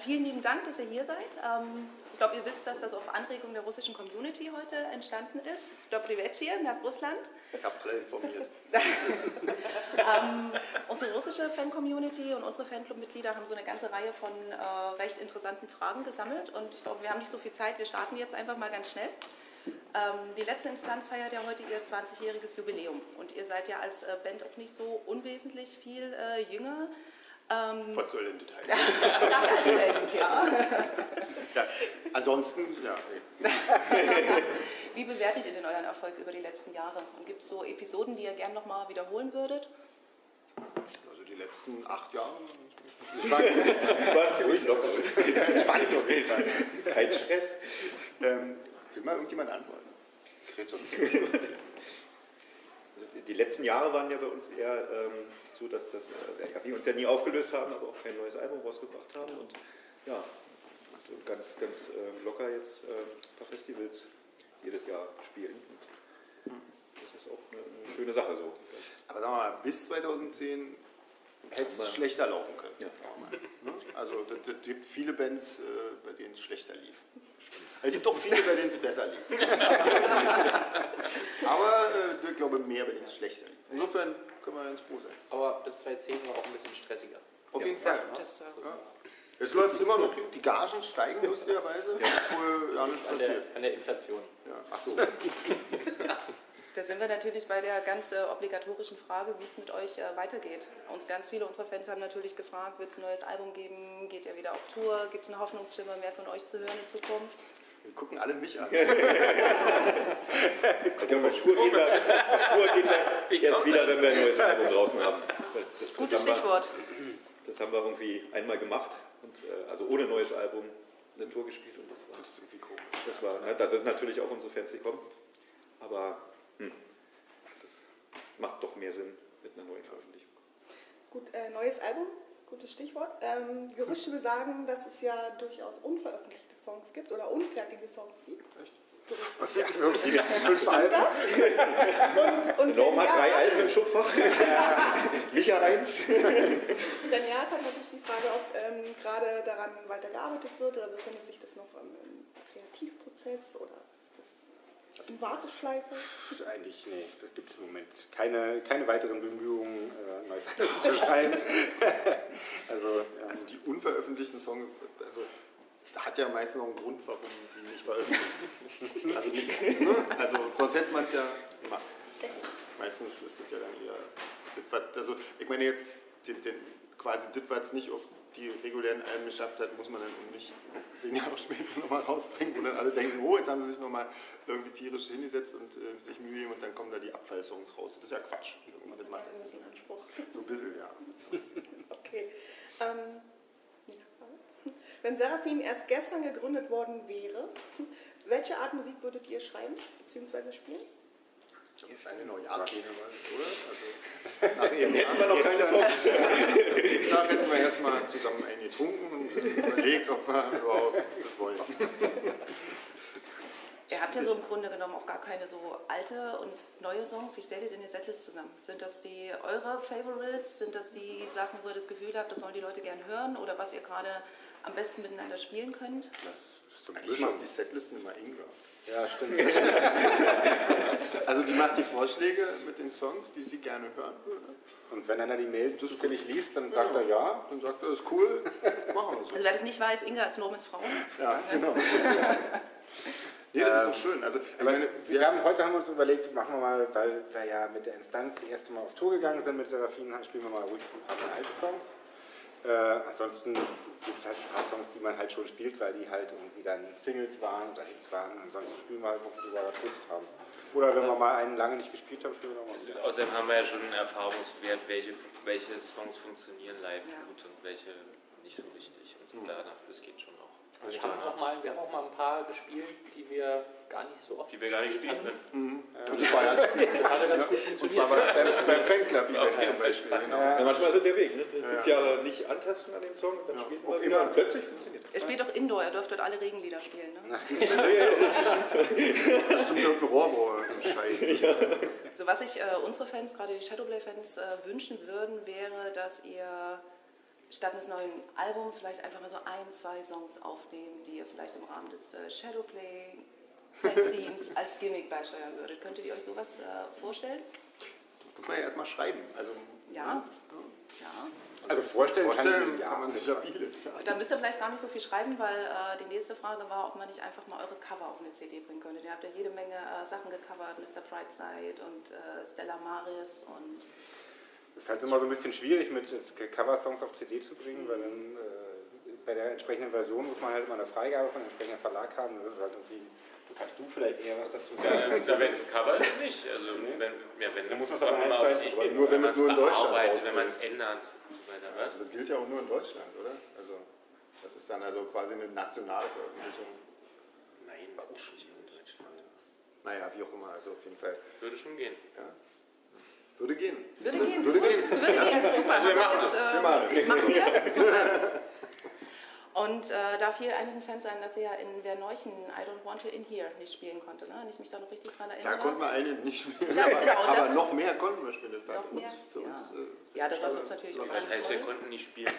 vielen lieben Dank, dass ihr hier seid. Ich glaube, ihr wisst, dass das auf Anregung der russischen Community heute entstanden ist. Dobry večer nach Russland. Ich habe alle informiert. Unsere russische Fan-Community und unsere Fanclub-Mitglieder haben so eine ganze Reihe von recht interessanten Fragen gesammelt. Und ich glaube, wir haben nicht so viel Zeit. Wir starten jetzt einfach mal ganz schnell. Die letzte Instanz feiert ja heute ihr 20-jähriges Jubiläum. Und ihr seid ja als Band auch nicht so unwesentlich viel jünger. Was soll denn Detail? Sag als Band, ja. Ja. Ansonsten, ja. Wie bewertet ihr denn euren Erfolg über die letzten Jahre? Und gibt es so Episoden, die ihr gern nochmal wiederholen würdet? Also die letzten 8 Jahre. War ziemlich locker. Sehr entspannt auf jeden Fall. Kein Stress. Will mal irgendjemand antworten? Die letzten Jahre waren ja bei uns eher so, dass wir uns ja nie aufgelöst haben, aber auch kein neues Album rausgebracht haben und ja, so ganz locker jetzt ein paar Festivals jedes Jahr spielen. Und das ist auch eine schöne Sache so. Aber sagen wir mal, bis 2010 hätte es schlechter laufen können. Ja. Also es gibt viele Bands, bei denen es schlechter lief. Es gibt auch viele, bei denen es besser lief. Aber ich glaube, mehr, bei denen es schlechter lief. Insofern können wir ganz froh sein. Aber bis 2010 war auch ein bisschen stressiger. Auf jeden Fall. Ja, Ja. Es läuft immer noch. Die Gagen steigen lustigerweise, obwohl ja nichts passiert. An der Inflation. Ja. Ach so. Da sind wir natürlich bei der ganz obligatorischen Frage, wie es mit euch weitergeht. Uns ganz viele unserer Fans haben natürlich gefragt, wird es ein neues Album geben, geht ihr wieder auf Tour, gibt es eine Hoffnungsschimmer, mehr von euch zu hören in Zukunft? Wir gucken alle mich an. Spur geht erst wieder, wenn wir ein neues Album draußen haben. Gutes Stichwort. Das haben wir irgendwie einmal gemacht, und, also ohne neues Album eine Tour gespielt und das ist irgendwie komisch. Da sind natürlich auch unsere Fans gekommen, aber das macht doch mehr Sinn mit einer neuen Veröffentlichung. Gut, neues Album, gutes Stichwort. Gerüchte besagen, dass es ja durchaus unveröffentlichte Songs gibt oder unfertige Songs gibt. Echt? Ja, die letzten 5 Alben. Und Norm hat ja, 3 Alben im Schubfach. Micha 1. Wenn ja, ist halt natürlich die Frage, ob gerade daran weitergearbeitet wird oder befindet sich das noch im Kreativprozess oder ist das in Warteschleife? Eigentlich, nee, da gibt es im Moment keine weiteren Bemühungen, neues Album zu schreiben. Also die unveröffentlichten Songs, also da hat ja meistens noch einen Grund, warum die nicht veröffentlicht. Also nicht, ne? Also sonst hätte man es ja gemacht. Meistens ist es ja dann eher, also ich meine jetzt, quasi das, was es nicht auf die regulären Alben geschafft hat, muss man dann nicht 10 Jahre später nochmal rausbringen, wo dann alle denken, oh, jetzt haben sie sich nochmal irgendwie tierisch hingesetzt und sich Mühe gegeben und dann kommen da die Abfallsongs raus. Das ist ja Quatsch. Das macht ein bisschen Anspruch. so ein bisschen, ja. Okay. Wenn Seraphim erst gestern gegründet worden wäre, welche Art Musik würdet ihr schreiben bzw. spielen? Jetzt eine neue Art, oder? Also, nach eben Hätten wir noch keine Songs. jeden Tag hätten wir erstmal zusammen einen getrunken und überlegt, ob wir überhaupt das wollen. Ihr habt ja so im Grunde genommen auch gar keine so alte und neue Songs. Wie stellt ihr denn die Setlist zusammen? Sind das die eure Favorites? Sind das die Sachen, wo ihr das Gefühl habt, das wollen die Leute gerne hören? Oder was ihr gerade am besten miteinander spielen könnt? Eigentlich macht die Setlisten immer Inga. Ja, stimmt. Also die macht die Vorschläge mit den Songs, die sie gerne hören würde. Und wenn einer die Mails zufällig liest, dann sagt er ja. Dann sagt er, das ist cool, machen wir so. Also wer das nicht weiß, Inga ist Normans Frau. Ja, genau. Nee, das ist doch schön. Also, Heute haben wir uns überlegt, machen wir mal, weil wir ja mit der Instanz das erste Mal auf Tour gegangen sind mit Seraphim, spielen wir mal ruhig ein paar mehr alte Songs. Ansonsten gibt es halt ein paar Songs, die man halt schon spielt, weil die halt irgendwie dann Singles waren oder Hits waren. Ansonsten spielen wir halt, wofür wir gerade Lust haben. Oder wenn wir mal einen lange nicht gespielt haben, spielen wir nochmal wieder. Außerdem haben wir ja schon einen Erfahrungswert, welche Songs funktionieren live gut und welche nicht so richtig. Und danach, das geht schon auch. Also wir haben auch mal ein paar gespielt, die wir gar nicht so oft spielen können. Und das war ja, das hat ganz gut funktioniert. und zwar beim Fanclub-Event zum Beispiel. Genau. Ja, manchmal ist der Weg, ne? 5 Jahre nicht antasten an den Song, dann spielt man wieder und plötzlich funktioniert. Ihr spielt doch Indoor, ihr dürft dort alle Regenlieder spielen, ne? Das stimmt irgendein Rohrbohr, so Scheiße. So, was sich unsere Fans, gerade die Shadowplay-Fans, wünschen würden, wäre, dass ihr statt des neuen Albums vielleicht einfach mal so 1, 2 Songs aufnehmen, die ihr vielleicht im Rahmen des Shadowplay-Fanzines als Gimmick beisteuern würdet. Könntet ihr euch sowas vorstellen? Muss man ja erstmal schreiben. Also, Ja. Also vorstellen kann man sich ja viele. Ja. Da müsst ihr vielleicht gar nicht so viel schreiben, weil die nächste Frage war, ob man nicht einfach mal eure Cover auf eine CD bringen könnte. Ihr habt ja jede Menge Sachen gecovert, Mr. Brightside und Stella Maris und... Es ist halt immer so ein bisschen schwierig, mit Cover-Songs auf CD zu bringen, weil dann bei der entsprechenden Version muss man halt immer eine Freigabe von dem entsprechenden Verlag haben. Das ist halt irgendwie, kannst du vielleicht eher was dazu sagen? Ja, wenn es ein Cover ist, nicht. Also, wenn dann muss man es aber eins zu eins beschreiben. Nur wenn man es nur in Deutschland bearbeitet, wenn man es ändert und so weiter. Was? Also das gilt ja auch nur in Deutschland, oder? Also das ist dann also quasi eine nationale Veröffentlichung. Nein, auch schon in Deutschland. Naja, wie auch immer, also auf jeden Fall. Würde schon gehen. Ja. Würde gehen. Würde gehen. Würde gehen. Super. Also wir machen das. Machen wir. Super. Und darf hier einigen Fans sein, dass ihr ja in Werneuchen I Don't Want You In Here nicht spielen konnte, ne? Wenn ich mich da noch richtig dran erinnere. Da konnten wir einen nicht spielen, Ja, genau, aber noch mehr konnten wir spielen. Das war Noch mehr? für uns, Ja, das war uns natürlich auch Das heißt, wir toll. konnten nicht spielen.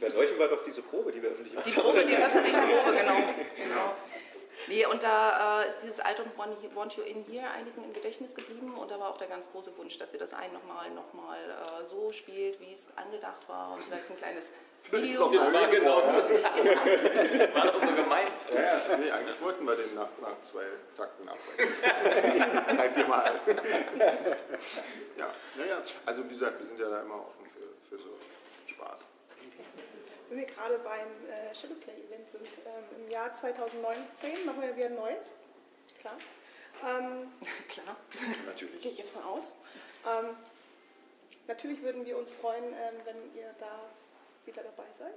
Bei solchen war doch diese Probe, die wir öffentlich Die Probe, die öffentliche Probe, genau. Nee, und da ist dieses I Don't Want You In Here einigen im Gedächtnis geblieben und da war auch der ganz große Wunsch, dass ihr das nochmal so spielt, wie es angedacht war und vielleicht ein kleines Video. Das war genau so. Das war doch so gemeint. Ja, nee, eigentlich wollten wir den nach 2 Takten abbrechen. 3, 4 Mal. Ja, naja, also wie gesagt, wir sind ja da immer offen für so Spaß. Wenn wir gerade beim Shadowplay-Event sind, im Jahr 2019 machen wir wieder ein neues, klar. Klar. Natürlich. Gehe ich jetzt mal aus. Natürlich würden wir uns freuen, wenn ihr da wieder dabei seid.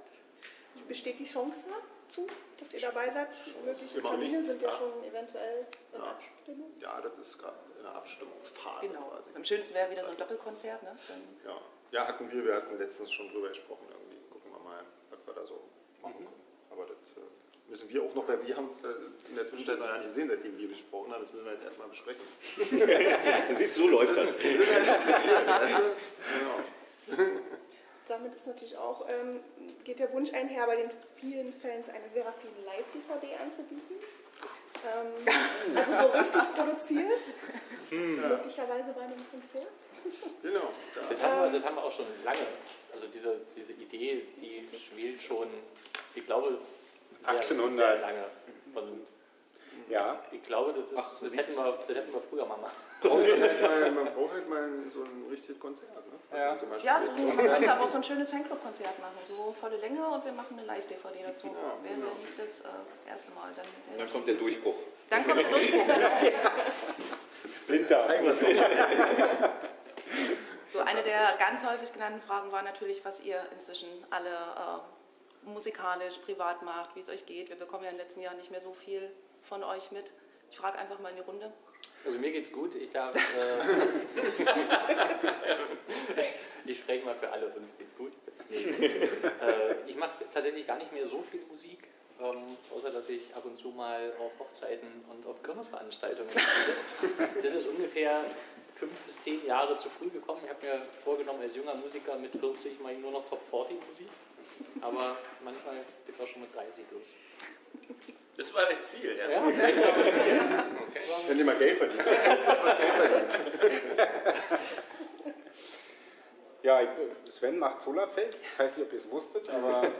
Besteht die Chance dazu, dass ihr dabei seid? Mögliche Termine sind ja schon eventuell in Abstimmung. Ja, das ist gerade in der Abstimmungsphase Genau. quasi. Also am schönsten wäre wieder so ein Doppelkonzert, ne? Dann Ja, wir hatten letztens schon drüber gesprochen irgendwie. Gucken wir mal, was wir da so machen können. Aber das müssen wir auch noch, weil wir haben es in der Zwischenzeit noch gar nicht gesehen, seitdem wir gesprochen haben. Das müssen wir jetzt erstmal besprechen. Siehst du, so läuft das. Weißt du? Genau. Damit ist natürlich auch, geht der Wunsch einher, bei den vielen Fans eine Seraphim Live-DVD anzubieten. Also so richtig produziert, möglicherweise bei einem Konzert. Genau. Das haben wir auch schon lange. Also diese Idee, die schwelt schon, ich glaube, sehr 1800. lange. Und Ja. ich glaube, das hätten wir früher mal machen. Man braucht halt mal so ein richtiges Konzert. Ne? Ja. Zum Beispiel ja, man könnte aber auch so ein schönes Fanclub-Konzert machen, so volle Länge und wir machen eine Live-DVD dazu. Wäre nicht das erste Mal. Dann kommt der Durchbruch. Dann kommt der Durchbruch. Blinddarm. So, eine der ganz häufig genannten Fragen war natürlich, was ihr inzwischen alle musikalisch, privat macht, wie es euch geht. Wir bekommen ja in den letzten Jahren nicht mehr so viel von euch mit. Ich frage einfach mal in die Runde. Also mir geht's gut. Ich darf, ich spreche mal für alle, uns geht's gut. Nee. Ich mache tatsächlich gar nicht mehr so viel Musik, außer dass ich ab und zu mal auf Hochzeiten und auf Kirmesveranstaltungen spiele. Das ist ungefähr 5 bis 10 Jahre zu früh gekommen. Ich habe mir vorgenommen, als junger Musiker mit 40 mache ich nur noch Top 40 Musik. Aber manchmal geht es auch schon mit 30 los. Das war dein Ziel, ja? Ja, Okay. Wenn ihr mal Geld verdient. Ja, Sven macht Solarfeld. Ich weiß nicht, ob ihr es wusstet, aber ja,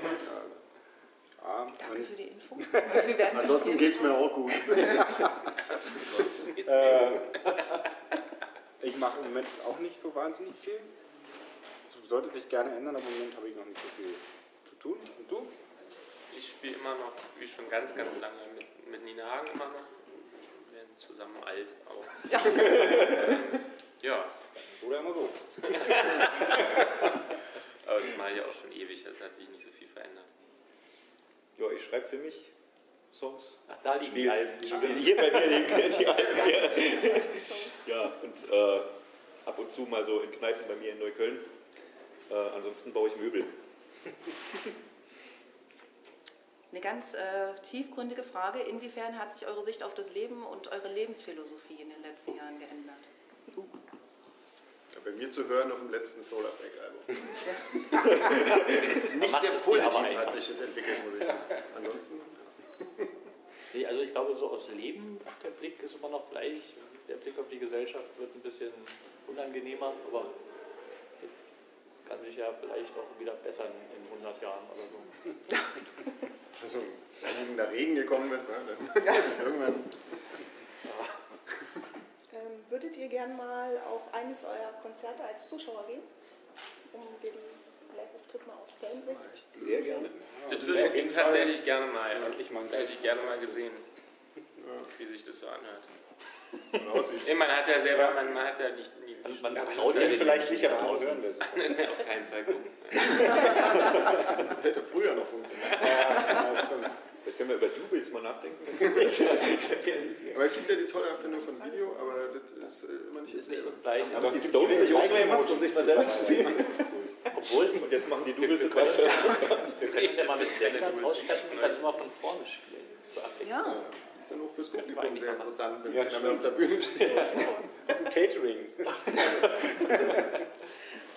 Danke für die Info. Wir werden Ansonsten geht es mir auch gut. ich mache im Moment auch nicht so wahnsinnig viel. Das sollte sich gerne ändern, aber im Moment habe ich noch nicht so viel zu tun. Und du? Ich spiele immer noch, wie schon ganz, ganz lange, mit Nina Hagen immer noch. Wir werden zusammen alt auch. Ja. Ja. So oder immer so. Aber das mache ich auch schon ewig, das hat sich nicht so viel verändert. Ja, ich schreibe für mich Songs. Ach, da liegen die Alben. Hier bei mir liegen die Alben hier. Ja, und ab und zu mal so in Kneipen bei mir in Neukölln. Ansonsten baue ich Möbel. Eine ganz tiefgründige Frage. Inwiefern hat sich eure Sicht auf das Leben und eure Lebensphilosophie in den letzten Jahren geändert? Bei mir zu hören auf dem letzten Solar Fake Album. Nicht Nicht sehr positiv hat sich das entwickelt, muss ich sagen. Ansonsten. Nee, also ich glaube, so aufs Leben, der Blick ist immer noch gleich. Der Blick auf die Gesellschaft wird ein bisschen unangenehmer, aber kann sich ja vielleicht auch wieder bessern in 100 Jahren oder so. Also, wenn der Regen gekommen ist, ne, dann irgendwann. Würdet ihr gern mal auf eines eurer Konzerte als Zuschauer gehen? Um den Live-Auftritt mal aus Fansicht? Sehr gerne. Das würde ich auf jeden Fall tatsächlich gerne mal. Endlich mal. Hätte ich gerne mal gesehen, wie sich das so anhört. Und aussieht. Man hat ja selber, man hat ja nicht nie Man Ja, traut sehen ja vielleicht nicht, aber auch hören wir so. auf keinen Fall gucken. Das hätte früher noch funktioniert. Ja, stimmt. Vielleicht können wir über Doubles mal nachdenken. Aber es gibt ja die tolle Erfindung von Video, aber das ist immer nicht ist nicht dasselbe. das Gleiche. Aber die Stones sich auch mal gemacht, um sich mal selber zu sehen. Obwohl, Und jetzt machen die Doubles wir das können weiter. uns ja mal mit Sängern ausstatten, kann immer von vorne spielen. Zur Abwechslung. Ja. Ist ja nur fürs Publikum sehr interessant, wenn Ja, einer stimmt. auf der Bühne steht. Das ist ein Catering.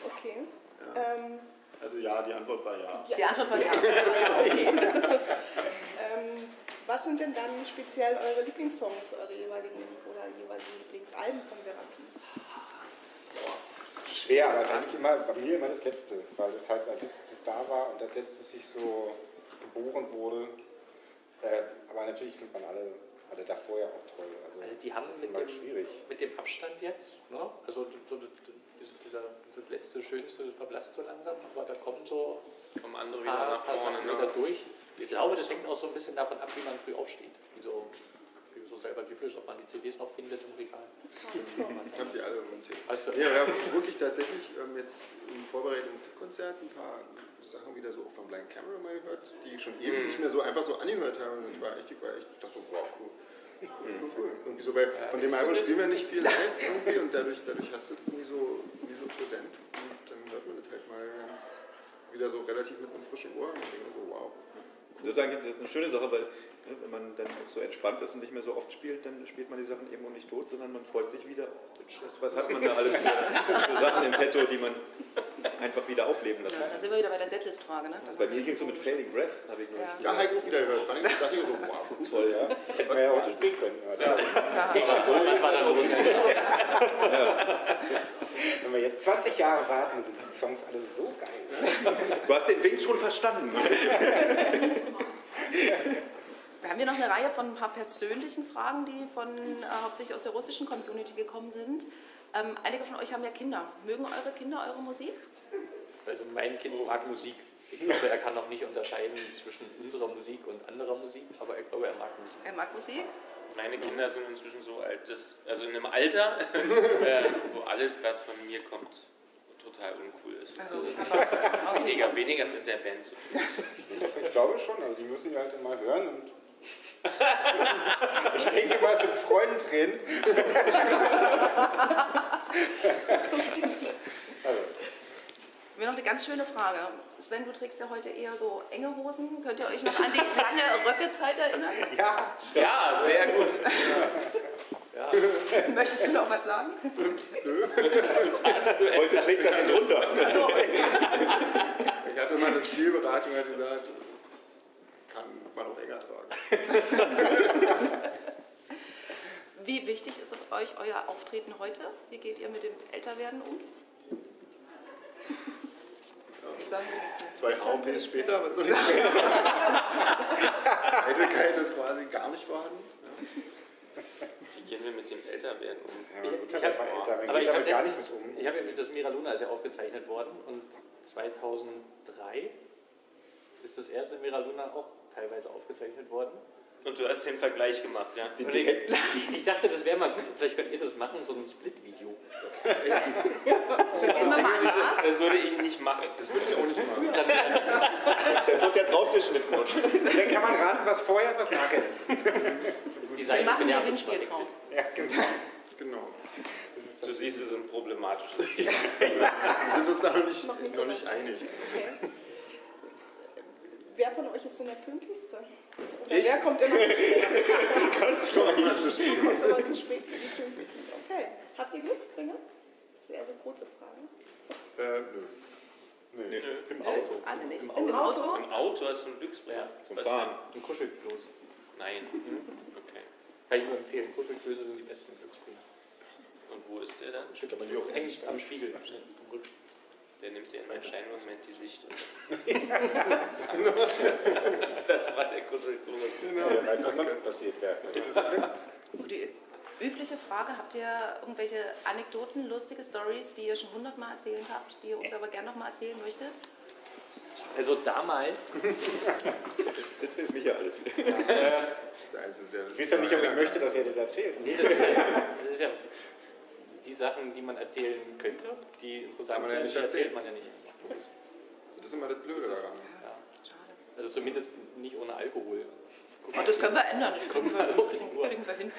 Okay. Also ja, die Antwort war ja. Die Antwort war ja. Was sind denn dann speziell eure Lieblingssongs, eure jeweiligen Lieblingsalben von Seraphim? Schwer, aber es ist eigentlich immer, bei mir immer das Letzte, weil das halt als letztes da war und als letztes sich so geboren wurde. Aber natürlich sind man alle davor ja auch toll. Also die haben das ist mit immer dem, schwierig. mit dem Abstand jetzt, ne? Also so, das letzte Schönste verblasst so langsam, aber da kommen so Vom anderen ein wieder paar nach vorne. Sachen wieder durch. Ich glaube, das hängt auch so ein bisschen davon ab, wie man früh aufsteht. Wie so selber Gefühl ist, ob man die CDs noch findet im Regal. Ich habe die alle montiert. Also, Ja, wir haben wirklich tatsächlich jetzt in Vorbereitung auf das Konzert ein paar Sachen wieder so von Blind Camera mal gehört, die ich schon ewig nicht mehr so einfach so angehört habe. Und ich dachte so, wow, cool. Cool. Irgendwie so, weil von dem Album spielen wir nicht viel live irgendwie und dadurch hast du es nie so präsent. Und dann hört man das halt mal ganz wieder so relativ mit einem frischen Ohr und denkt so, wow. Das ist eigentlich eine schöne Sache, weil wenn man dann auch so entspannt ist und nicht mehr so oft spielt, dann spielt man die Sachen eben auch nicht tot, sondern man freut sich wieder. Was hat man da alles für Sachen im Petto, die man einfach wieder aufleben lassen Ja, kann? dann sind wir wieder bei der Setlist-Frage. Ne? Bei mir ging es so mit Failing Breath, habe ich noch nicht Ja, halt auch wieder gehört. Ich dachte so, wow. toll, ja. Hätten wir ja heute spielen können. so was war dann los. Wenn wir jetzt 20 Jahre warten, sind die Songs alle so geil. Du hast den Wink schon verstanden. Wir haben hier noch eine Reihe von ein paar persönlichen Fragen, die hauptsächlich aus der russischen Community gekommen sind. Einige von euch haben ja Kinder. Mögen eure Kinder eure Musik? Also mein Kind mag Musik. Ich glaube, er kann noch nicht unterscheiden zwischen unserer Musik und anderer Musik, aber ich glaube, er mag Musik. Er mag Musik? Meine Kinder sind inzwischen so alt, also in einem Alter, wo alles, was von mir kommt, total uncool ist. Also, Weniger mit der Band zu tun. Ich glaube schon, also die müssen die halt immer hören und ich denke mal, es sind Freunde drin. Also. Mir noch eine ganz schöne Frage. Sven, du trägst ja heute eher so enge Hosen. Könnt ihr euch noch an die lange Röckezeit erinnern? Ja, Ja, sehr gut. Möchtest du noch was sagen? Heute trägt er den runter. Ich hatte mal eine Stilberatung, hat gesagt, kann man auch enger tragen. Wie wichtig ist es euch, euer Auftreten heute? Wie geht ihr mit dem Älterwerden um? Sagen wir jetzt nicht. 2 HPs später, was soll ich sagen? Eitelkeit ist quasi gar nicht vorhanden. Wie gehen wir mit dem Älterwerden um? Ja, man wird halt einfach älter, man Aber geht ich damit hab gar nicht letztens- mit um. Ich habe das Mira Luna ist ja aufgezeichnet worden und 2003 ist das erste Mira Luna auch teilweise aufgezeichnet worden. Und du hast den Vergleich gemacht, ja? Und ich dachte, das wäre mal gut, vielleicht könnt ihr das machen, so ein Split-Video. Das würde ich nicht machen. Das würde ich auch nicht machen. Der wird jetzt rausgeschnitten. Und dann kann man raten, was vorher und was nachher ist. Die Wir machen ein ja Gewinnspiel draus. Ja, genau. Genau. Du siehst, es ist ein problematisches Thema. Wir sind uns da noch nicht einig. Okay. Wer von euch ist denn der Pünktlichste? Oder wer kommt immer zu spät? Ich komme immer zu spät. Kommt immer zu spät für die Pünktlichen. Okay. Habt ihr Glücksbringer? sehr, sehr kurze Fragen. Nö. Im Auto. Alle nicht. Im Auto? Im Auto hast du ein Glücksbringer. Zum Was Fahren. Ein Kuschelklos. denn? Nein. Okay. Kann ich nur empfehlen. Kuschelklöße sind die besten Glücksbringer. Und wo ist der dann? Hängt am Spiegel. Der nimmt dir in einem Scheinmoment die Sicht. Das war der Kuschelkurs. Wer weiß, was sonst passiert wäre. So die übliche Frage, habt ihr irgendwelche Anekdoten, lustige Stories, die ihr schon 100-mal erzählt habt, die ihr uns aber gerne nochmal erzählen möchtet? Also damals. Jetzt ist mich ja alles wieder. Ich weiß ja nicht, ob ich möchte, dass ihr das erzählt. Nee, das ist ja die Sachen, die man erzählen könnte, die interessant Kann man ja sind, nicht die erzählt erzählen. man ja nicht. Das ist immer das Blöde daran. Ja. Also zumindest nicht ohne Alkohol. Und das können wir ändern, das kriegen wir hin.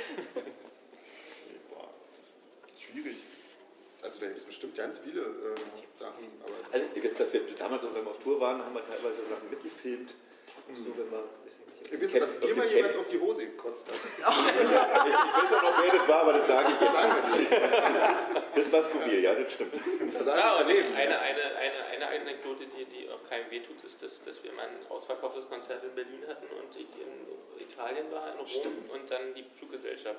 Boah, schwierig. Also da gibt es bestimmt ganz viele Sachen. Aber Also, dass wir damals, wenn wir auf Tour waren, haben wir teilweise Sachen mitgefilmt. So, wenn wir, ihr wisst, dass dir mal jemand auf die Hose gekotzt hat. Ich weiß auch noch, wer das war, aber das sage ich jetzt. Das war skurril, ja, das stimmt. Das Ja, und Leben. eine Anekdote, die auch keinem wehtut, ist, dass wir mal ein ausverkauftes Konzert in Berlin hatten und ich in Italien war, in Rom, und dann die Fluggesellschaft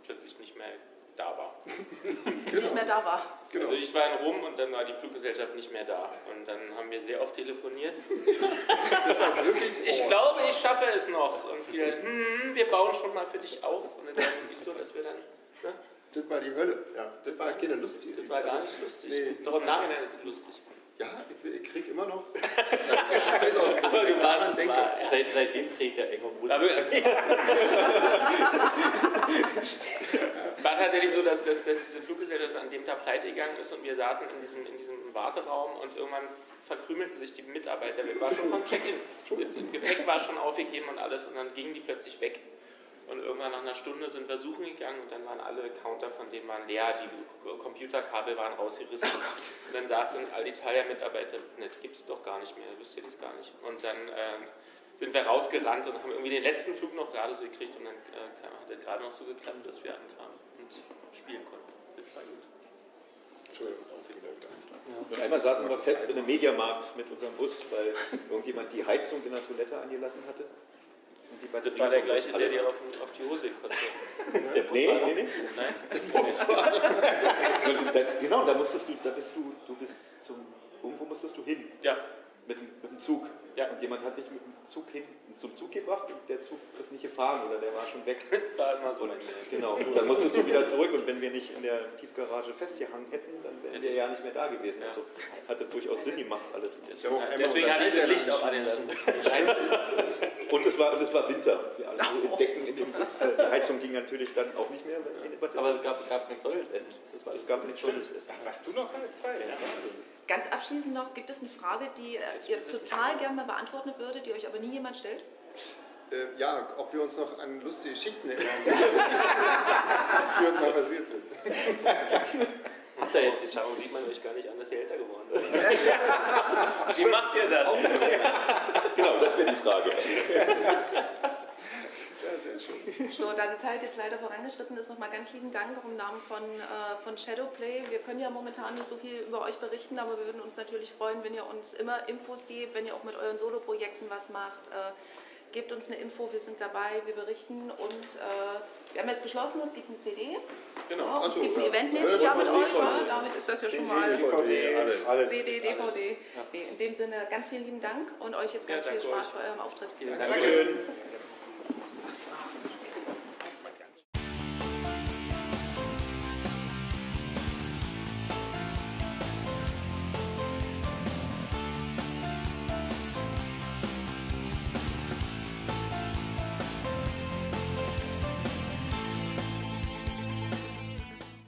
plötzlich nicht mehr da war. Nicht mehr da war. Genau. Also ich war in Rom und dann war die Fluggesellschaft nicht mehr da. Und dann haben wir sehr oft telefoniert. Das war wirklich. Ich glaube, ich schaffe es noch. Und wir bauen schon mal für dich auf. Und dann wirklich so, dass wir dann... Ne? Das war die Hölle. Ja, das war keine lustige. Das war gar nicht lustig. Nee. Noch im Nachhinein ist es lustig. Ja, ich krieg immer noch. Scheiß aus, Aber du warst denke. Seitdem trägt er enge Hose. Aber war tatsächlich so, dass diese Fluggesellschaft an dem Tag pleite gegangen ist und wir saßen in diesem Warteraum und irgendwann verkrümelten sich die Mitarbeiter. Wir waren schon vom Check-in. Das Gepäck war schon aufgegeben und alles und dann gingen die plötzlich weg. Und irgendwann nach einer Stunde sind wir suchen gegangen und dann waren alle Counter von denen waren leer, die Computerkabel waren rausgerissen. Und dann sagten Alitalia-Mitarbeiter, das gibt es doch gar nicht mehr, wisst ihr das gar nicht. Und dann sind wir rausgerannt und haben irgendwie den letzten Flug noch gerade so gekriegt und dann hat es gerade noch so geklappt, dass wir ankamen und spielen konnten. Das war gut. Entschuldigung, auch wieder wieder. Und einmal saßen wir fest in einem Mediamarkt mit unserem Bus, weil irgendjemand die Heizung in der Toilette angelassen hatte. Das war der gleiche, der dir auf die Hose gekotzt hat. Nee. Nein? Genau, da musstest du, irgendwo musstest du hin. Ja. Mit dem Zug. Ja. Und jemand hat dich mit dem Zug zum Zug gebracht und der Zug ist nicht gefahren oder der war schon weg. War immer so. Und, genau, dann musstest du wieder zurück und wenn wir nicht in der Tiefgarage festgehangen hätten, dann wären wir ja nicht mehr da gewesen. Ja. Also hat das durchaus Sinn gemacht, alle. Deswegen hatte ich das Licht auch an den lassen. Und es war Winter. Wir alle so in Decken in dem Bus. Die Heizung ging natürlich dann auch nicht mehr. Aber es gab McDonalds-Essen. Es gab McDonalds-Essen. Ach, was du noch alles weißt. Ja. Ganz abschließend noch, gibt es eine Frage, die ihr total gerne mal beantworten würdet, die euch aber nie jemand stellt? Ja, ob wir uns noch an lustige Geschichten erinnern, die uns mal passiert sind. Habt ihr jetzt die Schau, sieht man euch gar nicht an, dass ihr älter geworden seid. Wie macht ihr das? Genau, das wäre die Frage. Sehr schön. So, da die Zeit jetzt leider vorangeschritten ist, nochmal ganz lieben Dank auch im Namen von Shadowplay. Wir können ja momentan nicht so viel über euch berichten, aber wir würden uns natürlich freuen, wenn ihr uns immer Infos gebt, wenn ihr auch mit euren Solo-Projekten was macht. Gebt uns eine Info, wir sind dabei, wir berichten und wir haben jetzt beschlossen, es gibt eine CD. Genau. Ja, es gibt ein ja. Event nächstes Jahr mit euch, DVD. ja, damit ist das ja schon mal DVD, alles. CD, DVD. Nee, in dem Sinne ganz vielen lieben Dank und euch jetzt ganz viel danke Spaß euch. bei eurem Auftritt. Vielen Dank. Dankeschön.